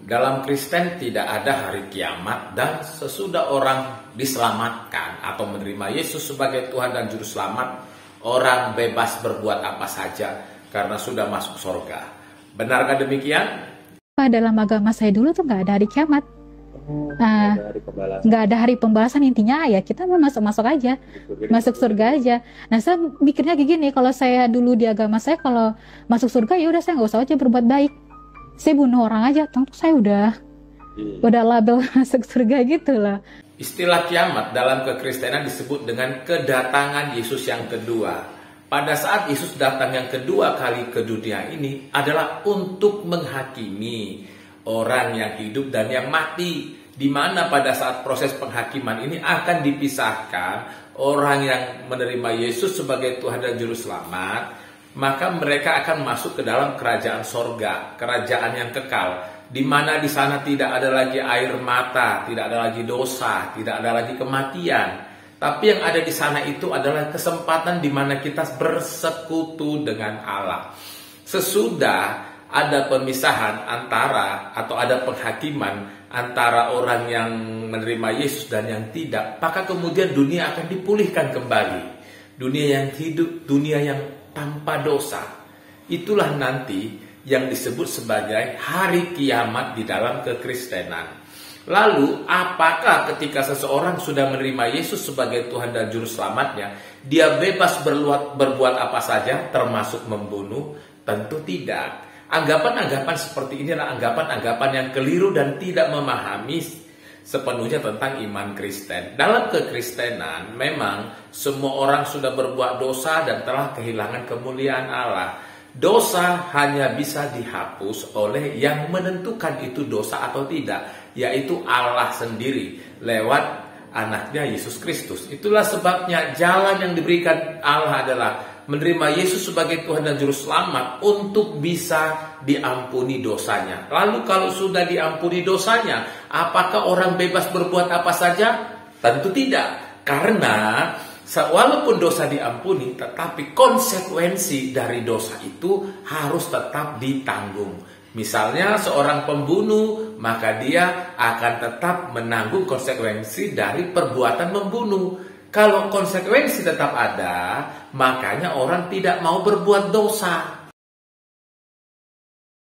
Dalam Kristen tidak ada hari kiamat, dan sesudah orang diselamatkan atau menerima Yesus sebagai Tuhan dan Juru Selamat, orang bebas berbuat apa saja karena sudah masuk surga. Benarkah demikian? Dalam agama saya dulu tuh nggak ada hari kiamat. Nggak ada hari pembalasan, intinya ya kita mau masuk aja, masuk surga aja. Nah, saya mikirnya kayak gini, kalau saya dulu di agama saya, kalau masuk surga ya udah saya nggak usah aja berbuat baik, saya bunuh orang aja, tentu saya udah label masuk surga gitu lah. Istilah kiamat dalam kekristenan disebut dengan kedatangan Yesus yang kedua. Pada saat Yesus datang yang kedua kali ke dunia ini adalah untuk menghakimi orang yang hidup dan yang mati, di mana pada saat proses penghakiman ini akan dipisahkan orang yang menerima Yesus sebagai Tuhan dan Juru Selamat, maka mereka akan masuk ke dalam kerajaan sorga, kerajaan yang kekal, di mana di sana tidak ada lagi air mata, tidak ada lagi dosa, tidak ada lagi kematian. Tapi yang ada di sana itu adalah kesempatan di mana kita bersekutu dengan Allah. Sesudah ada pemisahan antara atau ada penghakiman antara orang yang menerima Yesus dan yang tidak, maka kemudian dunia akan dipulihkan kembali. Dunia yang hidup, dunia yang tanpa dosa. Itulah nanti yang disebut sebagai hari kiamat di dalam kekristenan. Lalu, apakah ketika seseorang sudah menerima Yesus sebagai Tuhan dan Juru Selamatnya, dia bebas berbuat apa saja, termasuk membunuh? Tentu tidak. Anggapan-anggapan seperti ini adalah anggapan-anggapan yang keliru dan tidak memahami sepenuhnya tentang iman Kristen. Dalam kekristenan, memang semua orang sudah berbuat dosa dan telah kehilangan kemuliaan Allah. Dosa hanya bisa dihapus oleh yang menentukan itu dosa atau tidak, yaitu Allah sendiri lewat anaknya Yesus Kristus. Itulah sebabnya jalan yang diberikan Allah adalah menerima Yesus sebagai Tuhan dan Juru Selamat untuk bisa diampuni dosanya. Lalu kalau sudah diampuni dosanya, apakah orang bebas berbuat apa saja? Tentu tidak. Karena walaupun dosa diampuni, tetapi konsekuensi dari dosa itu harus tetap ditanggung. Misalnya seorang pembunuh, maka dia akan tetap menanggung konsekuensi dari perbuatan membunuh. Kalau konsekuensi tetap ada, makanya orang tidak mau berbuat dosa.